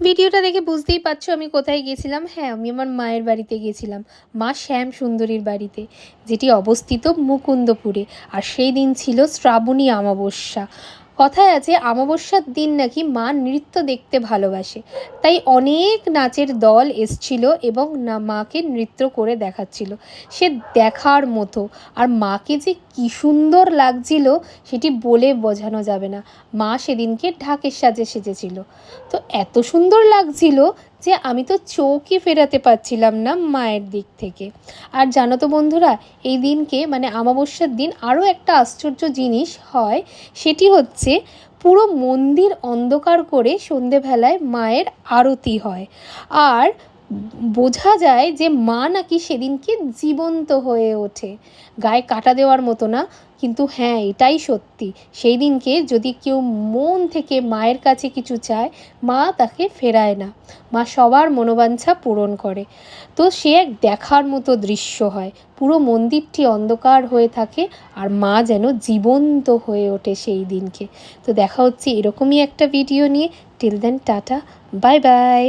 ভিডিওটা দেখে বুঝতেই পারছো আমি কোথায় গেছিলাম। হ্যাঁ, আমি আমার মায়ের বাড়িতে গেছিলাম, মা শ্যাম সুন্দরীর বাড়িতে, যেটি অবস্থিত মুকুন্দপুরে। আর সেই দিন ছিল শ্রাবণী অমাবস্যা। কথায় আছে অমাবস্যার দিন নাকি মা নৃত্য দেখতে ভালোবাসে, তাই অনেক নাচের দল এসছিল এবং মাকে নৃত্য করে দেখাচ্ছিল। সে দেখার মতো, আর মাকে যে কী সুন্দর লাগছিল সেটি বলে বোঝানো যাবে না। মা সেদিনকে ঢাকের সাজে সেজেছিল, তো এত সুন্দর লাগছিল যে আমি তো চোখই ফেরাতে পারছিলাম না মায়ের দিক থেকে। আর জানো তো বন্ধুরা, এই দিনকে মানে অমাবস্যার দিন আরও একটা আশ্চর্য জিনিস হয়, সেটি হচ্ছে পুরো মন্দির অন্ধকার করে সন্ধেবেলায় মায়ের আরতি হয়। আর বোঝা যায় যে মা নাকি সেদিনকে জীবন্ত হয়ে ওঠে, গায়ে কাটা দেওয়ার মতো না, কিন্তু হ্যাঁ এটাই সত্যি। সেই দিনকে যদি কেউ মন থেকে মায়ের কাছে কিছু চায়, মা তাকে ফেরায় না, মা সবার মনোবাঞ্ছা পূরণ করে। তো সে এক দেখার মতো দৃশ্য হয়, পুরো মন্দিরটি অন্ধকার হয়ে থাকে আর মা যেন জীবন্ত হয়ে ওঠে সেই দিনকে। তো দেখা হচ্ছে এরকমই একটা ভিডিও নিয়ে। Till then tata, bye by.